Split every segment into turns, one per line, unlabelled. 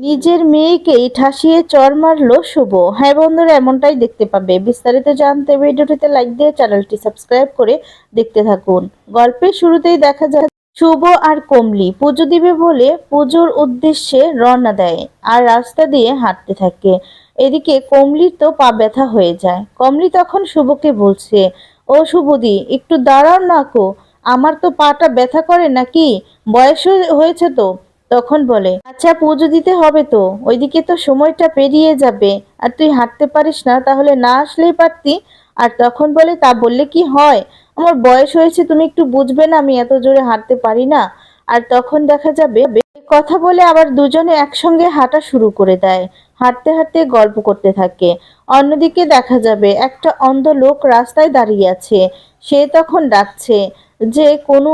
নিজের মেয়েকেই ঠাসিয়ে চড় মারল শুভ। হ্যাঁ বন্ধুরা, এমনটাই দেখতে পাবে। বিস্তারিত জানতে ভিডিওটিতে লাইক দিয়ে চ্যানেলটি সাবস্ক্রাইব করে দেখতে থাকুন। গল্পের শুরুতেই দেখা যায় শুভ আর কমলি পুজো দিবে বলে পুজোর উদ্দেশ্যে রওনা দেয় আর রাস্তা দিয়ে হাঁটতে থাকে। এদিকে কমলির তো পা ব্যথা হয়ে যায়। কমলি তখন শুভকে বলছে, ও শুভদি, একটু দাঁড়াও না কো, আমার তো পাটা ব্যথা করে নাকি, বয়স হয়েছে তো। তখন বলে, আচ্ছা পুজো দিতে হবে তো, ওইদিকে তো সময়টা পেরিয়ে যাবে, আর তুই হাঁটতে পারিস না, তাহলে না আসলেই পারতি। আর তখন বলে, তা বললে কি হয়, আমার বয়স হয়েছে, তুমি একটু বুঝবে না আমি এত জোরে হাঁটতে পারি না। আর তখন দেখা যাবে কথা বলে আবার দুজনে একসঙ্গে হাঁটা শুরু করে দেয়। হাঁটতে হাঁটতে গল্প করতে থাকে। অন্যদিকে দেখা যাবে একটা অন্ধ লোক রাস্তায় দাঁড়িয়ে আছে। সে তখন ডাকছে যে, কোনো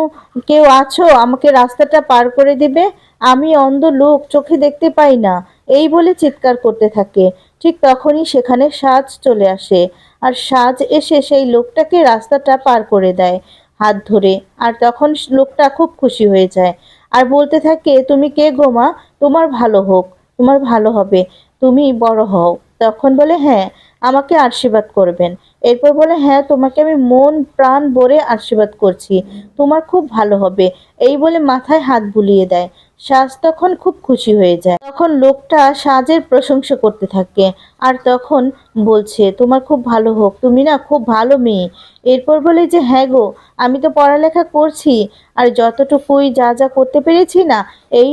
কেউ আছো, আমাকে রাস্তাটা পার করে দিবে, আমি অন্ধ লোক, চোখে দেখতে পাই না, এই বলে চিৎকার করতে থাকে। ঠিক তখনই সেখানে সাজ চলে আসে। আর সাজ এসে সেই লোকটাকে রাস্তাটা পার করে দেয় হাত ধরে। আর তখন লোকটা খুব খুশি হয়ে যায় আর বলতে থাকে, তুমি কে গো মা, তোমার ভালো হোক, তোমার ভালো হবে, তুমি বড় হও। তখন বলে, হ্যাঁ, আমাকে আশীর্বাদ করবেন। এরপর বলে, হ্যাঁ, তোমাকে আমি মন প্রাণ ভরে আশীর্বাদ করছি, তোমার খুব ভালো হবে, এই বলে মাথায় হাত বুলিয়ে দেয়। সাজ তখন খুব খুশি হয়ে যায়। তখন লোকটা সাজের প্রশংসা করতে থাকে আর তখন বলছে, তোমার খুব ভালো হোক, তুমি না খুব ভালো মেয়ে। এরপর বলে যে, হ্যাঁ গো, আমি তো পড়ালেখা করছি, আর যতটুকুই যা যা করতে পেরেছি না, এই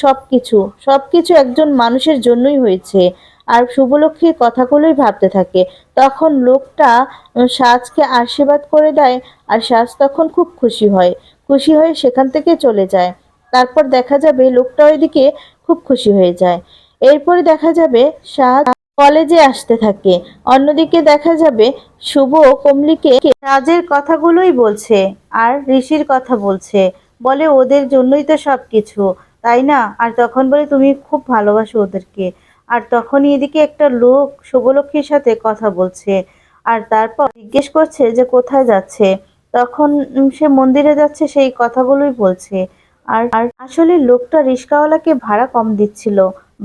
সবকিছু সবকিছু একজন মানুষের জন্যই হয়েছে। আর শুভলক্ষ্মীর কথাগুলোই ভাবতে থাকে। তখন লোকটা সাজকে আশীর্বাদ করে দেয় আর সাজ তখন খুব খুশি হয়। খুশি হয়ে সেখান থেকে চলে যায়। তারপর দেখা যাবে লোকটা ওইদিকে খুব খুশি হয়ে যায়। এরপরে দেখা যাবে সাজ কলেজে আসতে থাকে। অন্যদিকে দেখা যাবে শুভ কমলিকে রাজের কথাগুলোই বলছে আর ঋষির কথা বলছে। বলে, ওদের জন্যই তো সবকিছু, তাই না? আর তখন বলে, তুমি খুব ভালোবাসো ওদেরকে। আর তখনই এদিকে একটা লোক শুভলক্ষ্মীর সাথে কথা বলছে আর তারপর জিজ্ঞেস করছে যে কোথায় যাচ্ছে। তখন সে মন্দিরে যাচ্ছে, সেই কথাগুলোই বলছে। আর আর আসলে লোকটা রিক্সাওয়ালাকে ভাড়া কম দিচ্ছিল।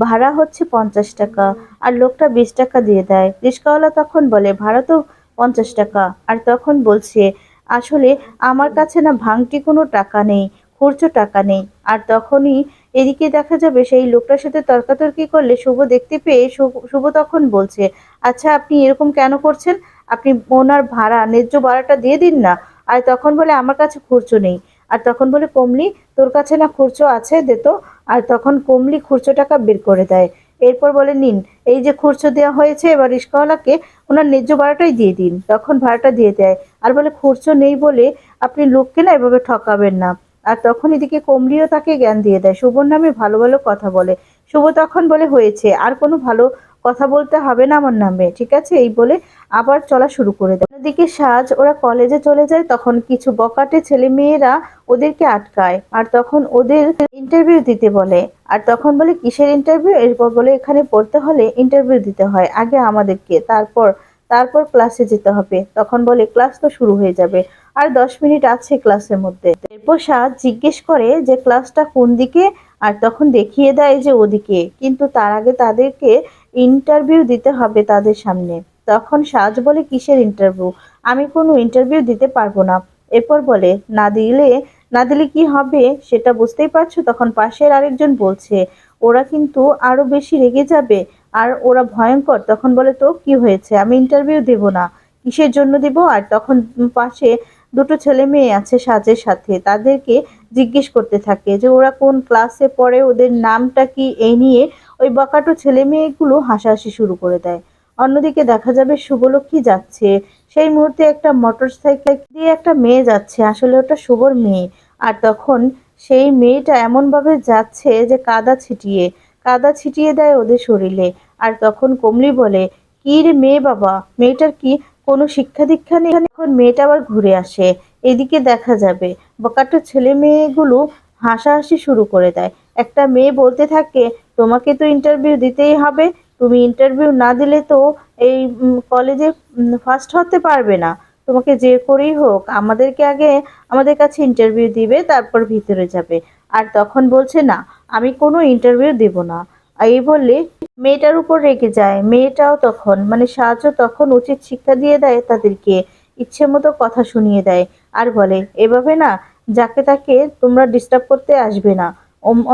ভাড়া হচ্ছে 50 টাকা, আর লোকটা 20 টাকা দিয়ে দেয়। রিক্সাওয়ালা তখন বলে, ভাড়া তো 50 টাকা। আর তখন বলছে, আসলে আমার কাছে না ভাঙতি কোনো টাকা নেই, খুচরো টাকা নেই। আর তখনই এদিকে দেখা যাবে সেই লোকটার সাথে তর্কাতর্কি করলে শুভ দেখতে পেয়ে শুভ তখন বলছে, আচ্ছা আপনি এরকম কেন করছেন, আপনি ওনার ভাড়া ন্যায্য ভাড়াটা দিয়ে দিন না। আর তখন বলে, আমার কাছে খুচরো নেই। আর তখন বলে, কমলি, তোর কাছে না খুচরো আছে, দে তো। আর তখন কমলি খুচরো টাকা বের করে দেয়। এরপর বলে, নিন, এই যে খুচরো দেওয়া হয়েছে, এবার রিক্সাওয়ালাকে ওনার ন্যায্য ভাড়াটাই দিয়ে দিন। তখন ভাড়াটা দিয়ে দেয় আর বলে, খুচরো নেই বলে আপনি লোককে না এভাবে ঠকাবেন না। আর তখন এদিকে কমলিও তাকে জ্ঞান দিয়ে দেয়, শুভর নামে ভালো ভালো কথা বলে। শুভ তখন বলে, হয়েছে, আর কোনো ভালো কথা বলতে হবে না আমার নামে, ঠিক আছে, এই বলে আবার চলা শুরু করে দেয়। অন্যদিকে সাজ ওরা কলেজে চলে যায়। তখন কিছু বকাটে ছেলে মেয়েরা ওদেরকে আটকায় আর তখন ওদের ইন্টারভিউ দিতে বলে। আর তখন বলে, কিসের ইন্টারভিউ? এরপর বলে, এখানে পড়তে হলে ইন্টারভিউ দিতে হয় আগে আমাদেরকে, তারপর তারপর ক্লাসে যেতে হবে। তখন বলে, ক্লাস তো শুরু হয়ে যাবে, আর 10 মিনিট আছে ক্লাসের মধ্যে। এরপর সাজ জিজ্ঞেস করে যে ক্লাসটা কোন দিকে, আর তখন দেখিয়ে দেয় যে ওদিকে, কিন্তু তার আগে তাদেরকে ইন্টারভিউ দিতে হবে তাদের সামনে। তখন সাজ বলে, কিসের ইন্টারভিউ, আমি কোনো ইন্টারভিউ দিতে পারবো না। এরপর বলে, না দিলে কি হবে সেটা বুঝতেই পারছো। তখন পাশের আরেকজন বলছে, ওরা কিন্তু আরো বেশি রেগে যাবে, আর ওরা ভয়ঙ্কর। তখন বলে, তো কি হয়েছে, আমি ইন্টারভিউ দেব না, কিসের জন্য দিব? আর তখন পাশে দুটো ছেলে মেয়ে আছে সাজের সাথে, তাদেরকে জিজ্ঞেস করতে থাকে যে ওরা কোন ক্লাসে পড়ে, ওদের নামটা কি, এই নিয়ে ওই বকাটো ছেলে মেয়েগুলো হাসাহাসি শুরু করে দেয়। অন্যদিকে দেখা যাবে শুভলক্ষ্মী যাচ্ছে। সেই মুহূর্তে একটা মোটর সাইকেল দিয়ে একটা মেয়ে যাচ্ছে, আসলে ওটা শুভর মেয়ে। আর তখন সেই মেয়েটা এমন ভাবে যাচ্ছে যে কাদা ছিটিয়ে দেয় ওদের শরীরে। আর তখন কমলি বলে, কি রে মেয়ে, বাবা, মেয়েটার কি কোনো শিক্ষা দীক্ষা নেই? এখন মেয়েটা আবার ঘুরে আসে। এদিকে দেখা যাবে বকাটে ছেলে মেয়েগুলো হাসাহাসি শুরু করে দেয়। একটা মেয়ে বলতে থাকে, তোমাকে তো ইন্টারভিউ দিতেই হবে, তুমি ইন্টারভিউ না দিলে তো এই কলেজে ফার্স্ট হতে পারবে না, তোমাকে যে করেই হোক আমাদেরকে আগে আমাদের কাছে ইন্টারভিউ দিবে, তারপর ভিতরে যাবে। আর তখন বলছে, না, আমি কোনো ইন্টারভিউ দেব না, এই বললে মেয়েটার উপর রেগে যায়। মেয়েটাও তখন মানে সাহায্য তখন উচিত শিক্ষা দিয়ে দেয় তাদেরকে, ইচ্ছে মতো কথা শুনিয়ে দেয়। আর বলে এভাবে না যাকে তাকে তোমরা ডিস্টার্ব করতে আসবে না,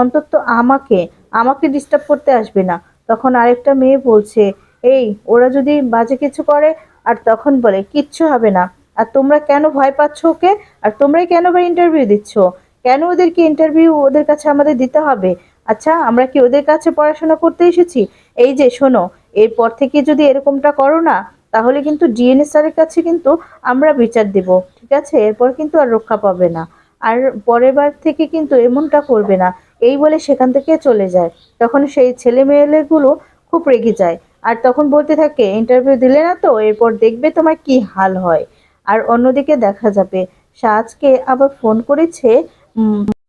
অন্তত আমাকে আমাকে ডিস্টার্ব করতে আসবে না। তখন আরেকটা মেয়ে বলছে, এই ওরা যদি বাজে কিছু করে? আর তখন বলে কিচ্ছু হবে না। আর তোমরা কেন ভয় পাচ্ছ ওকে? আর তোমরাই কেন বা ইন্টারভিউ দিচ্ছ? কেন ওদেরকে ইন্টারভিউ ওদের কাছে আমাদের দিতে হবে? আচ্ছা আমরা কি ওদের কাছে পড়াশোনা করতে এসেছি? এই যে শোনো, এরপর থেকে যদি এরকমটা করো না, তাহলে কিন্তু ডিএনএ স্যারের কাছে কিন্তু আমরা বিচার দেব, ঠিক আছে? এরপর কিন্তু আর রক্ষা পাবে না। আর পরের বার থেকে কিন্তু এমনটা করবে না। এই বলে সেখান থেকে চলে যায়। তখন সেই ছেলে মেয়েগুলো খুব রেগে যায়। আর তখন বলতে থাকে, ইন্টারভিউ দিলে না তো, এরপর দেখবে তোমার কি হাল হয়। আর অন্যদিকে দেখা যাবে সাজকে আবার ফোন করেছে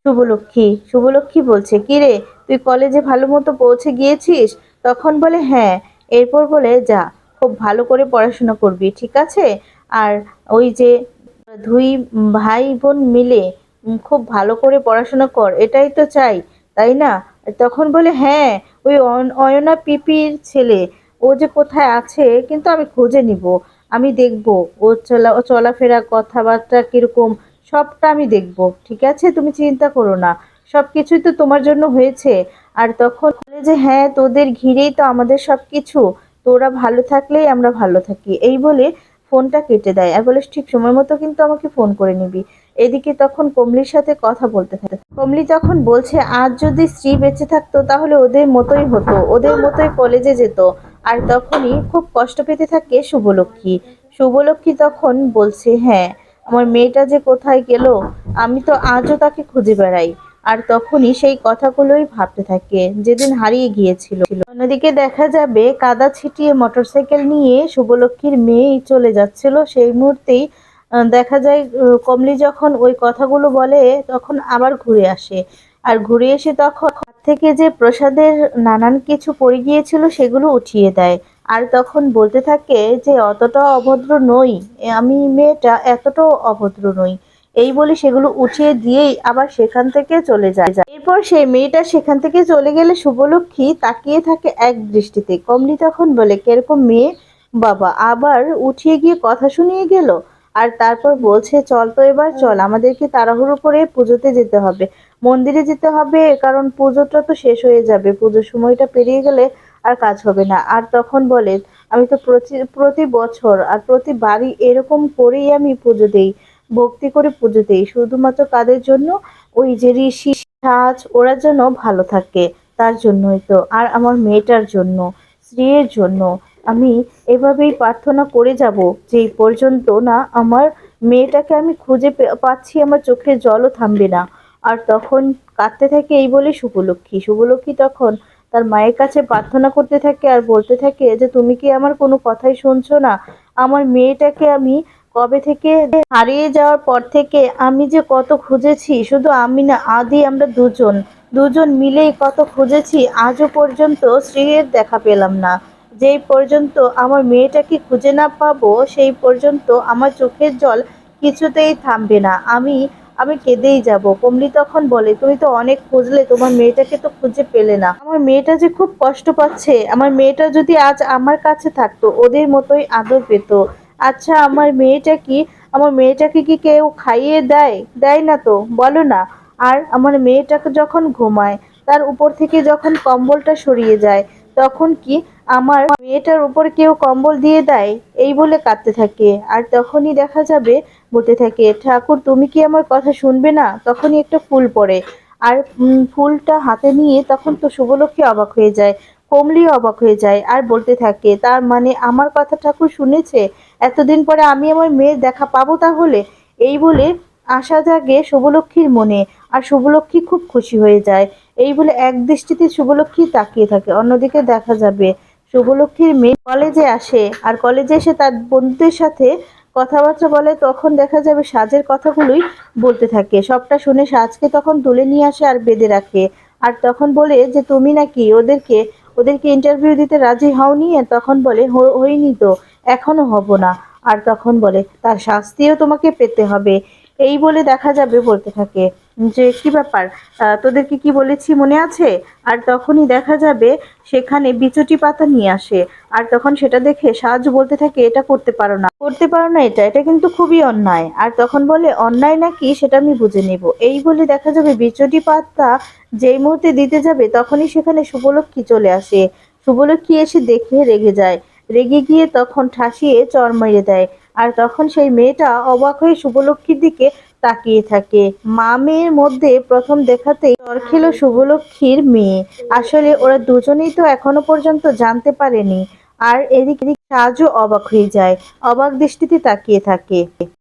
শুভলক্ষ্মী। শুভলক্ষ্মী বলছে, কি রে, তুই কলেজে ভালো মতো পৌঁছে গিয়েছিস? তখন বলে হ্যাঁ। এরপর বলে যা, খুব ভালো করে পড়াশোনা করবি, ঠিক আছে? আর ওই যে দুই ভাই বোন মিলে খুব ভালো করে পড়াশোনা কর, এটাই তো চাই, তাই না? তখন বলে হ্যাঁ, ওই অয়না পিপির ছেলে, ও যে কোথায় আছে কিন্তু আমি খুঁজে নিব, আমি দেখব ও চলাফেরা কথাবার্তা কিরকম, সবটা আমি দেখব, ঠিক আছে? তুমি চিন্তা করো না, সব কিছুই তো তোমার জন্য হয়েছে। আর তখন বলে যে হ্যাঁ, তোদের ঘিরেই তো আমাদের সব কিছু, তোরা ভালো থাকলেই আমরা ভালো থাকি। এই বলে ফোনটা কেটে দেয় আর বলে ঠিক সময় মতো কিন্তু আমাকে ফোন করে নিবি। এদিকে তখন কমলির সাথে কথা বলতে থাকে। কমলি তখন বলছে আজ যদি স্ত্রী বেঁচে থাকতো তাহলে ওদের মতোই হতো, ওদের মতোই কলেজে যেত। আর তখনই খুব কষ্ট পেতে থাকে শুভলক্ষ্মী। শুভলক্ষ্মী তখন বলছে হ্যাঁ, আমার মেয়েটা যে কোথায় গেল, আমি তো আজও তাকে খুঁজে বেড়াই। আর তখনই সেই কথাগুলোই ভাবতে থাকে যেদিন হারিয়ে গিয়েছিল। অন্যদিকে দেখা যাবে কাদা ছিটিয়ে মোটরসাইকেল নিয়ে শুভলক্ষ্মীর মেয়ে চলে যাচ্ছিল, সেই মুহূর্তেই দেখা যায় কমলি যখন ওই কথাগুলো বলে তখন আবার ঘুরে আসে। আর ঘুরে এসে তখন হাত থেকে যে প্রসাদের নানান কিছু পড়ে গিয়েছিল সেগুলো উঠিয়ে দেয়। আর তখন বলতে থাকে যে অতটাও অভদ্র নই, আমি মেয়েটা এতটাও অভদ্র নই। এই বলে সেগুলো উঠিয়ে দিয়েই আবার সেখান থেকে চলে যায়। এরপর সেই মেয়েটা সেখান থেকে চলে গেলে শুভলক্ষ্মী তাকিয়ে থাকে এক দৃষ্টিতে। কমলি তখন বলে কিরকম মেয়ে বাবা, আবার উঠিয়ে গিয়ে কথা শুনিয়ে গেল। আর তারপর বলছে চল তো এবার চল, আমাদেরকে তাড়াহুড়ো করে পুজোতে যেতে হবে, মন্দিরে যেতে হবে, কারণ পুজোটা তো শেষ হয়ে যাবে, পুজোর সময়টা পেরিয়ে গেলে আর কাজ হবে না। আর তখন বলে আমি তো প্রতি প্রতি বছর আর প্রতিবারই এরকম করেই আমি পুজো দেই, ভক্তি করে পুজো দেই, শুধুমাত্র কাদের জন্য? ওই যে ঋষি সাজ ওরা যেন ভালো থাকে, তার জন্যই তো। আর আমার মেয়েটার জন্য, স্ত্রীর জন্য আমি এভাবেই প্রার্থনা করে যাব যেই পর্যন্ত না আমার মেয়েটাকে আমি খুঁজে পাচ্ছি, আমার চোখের জলও থামবে না। আর তখন কাঁদতে থাকে এই বলে শুভলক্ষ্মী। শুভলক্ষ্মী তখন তার মায়ের কাছে প্রার্থনা করতে থাকে আর বলতে থাকে যে তুমি কি আমার কোনো কথাই শুনছো না? আমার মেয়েটাকে আমি কবে থেকে হারিয়ে যাওয়ার পর থেকে আমি যে কত খুঁজেছি, শুধু আমি না, আদি আমরা দুজন দুজন মিলেই কত খুঁজেছি, আজও পর্যন্ত স্ত্রীর দেখা পেলাম না। যেই পর্যন্ত আমার মেয়েটাকে খুঁজে না পাবো সেই পর্যন্ত আমার চোখের জল কিছুতেই থামবে না, আমি আমি কেঁদেই যাব। কমলি তখন বলে তুমি তো অনেক খুঁজলে, তোমার মেয়েটাকে তো খুঁজে পেলে না, আমার মেয়েটা যে খুব কষ্ট পাচ্ছে, আমার মেয়েটা যদি আজ আমার কাছে থাকতো ওদের মতোই আদর পেত। আচ্ছা আমার মেয়েটাকে কি কেউ খাইয়ে দেয়? দেয় না তো, বলো না? আর আমার মেয়েটাকে যখন ঘুমায় তার উপর থেকে যখন কম্বলটা সরিয়ে যায়, তখন কি আমার মেয়েটার উপর কেউ কম্বল দিয়ে দেয়? এই বলে কাঁদতে থাকে। আর তখনই দেখা যাবে বলতে থাকে ঠাকুর তুমি কি আমার কথা শুনবে না? তখনই একটা ফুল পড়ে। আর ফুলটা হাতে নিয়ে তখন তো শুভলক্ষ্মী অবাক হয়ে যায়, কমলি অবাক হয়ে যায় আর বলতে থাকে তার মানে আমার কথা ঠাকুর শুনেছে, এতদিন পরে আমি আমার মেয়ের দেখা পাবো তাহলে। এই বলে আশা জাগে শুভলক্ষ্মীর মনে। আর শুভলক্ষ্মী খুব খুশি হয়ে যায়। এই বলে এক দৃষ্টিতে শুভলক্ষ্মী তাকিয়ে থাকে। অন্যদিকে দেখা যাবে শুভলক্ষ্মীর মেয়ে কলেজে আসে আর কলেজে এসে তার বন্ধুদের সাথে কথাবার্তা বলে। তখন দেখা যাবে সাজের কথাগুলোই বলতে থাকে। সবটা শুনে সাজকে তখন তুলে নিয়ে আসে আর বেঁধে রাখে। আর তখন বলে যে তুমি নাকি ওদেরকে ওদেরকে ইন্টারভিউ দিতে রাজি হওনি? তখন বলে হইনি তো, এখনো হব না। আর তখন বলে তার শাস্তিও তোমাকে পেতে হবে। এই বলে দেখা যাবে বলতে থাকে যে কি ব্যাপার, তোদেরকে কি বলেছি মনে আছে? আর তখনই দেখা যাবে সেখানে বিচুটি পাতা নিয়ে আসে। আর তখন সেটা দেখে সাহায্য বলতে থাকে, এটা করতে পারো না, করতে পারো না, এটা কিন্তু খুবই অন্যায়। আর তখন বলে, অন্যায় নাকি সেটা আমি বুঝে নেব। এই বলে দেখা যাবে বিচুটি পাতা যেই মুহূর্তে দিতে যাবে তখনই সেখানে শুভলক্ষ্মী চলে আসে। শুভলক্ষ্মী এসে দেখে রেগে যায়, রেগে গিয়ে তখন ঠাসিয়ে চড় মেরে দেয়। আর তখন সেই মেয়েটা অবাক হয়ে শুভলক্ষ্মীর দিকে তাকিয়ে থাকে। মা মেয়ের মধ্যে প্রথম দেখাতেই চর খেলো শুভলক্ষ্মীর মেয়ে। আসলে ওরা দুজনেই তো এখনো পর্যন্ত জানতে পারেনি। আর এদিকে সাজও অবাক হয়ে যায়, অবাক দৃষ্টিতে তাকিয়ে থাকে।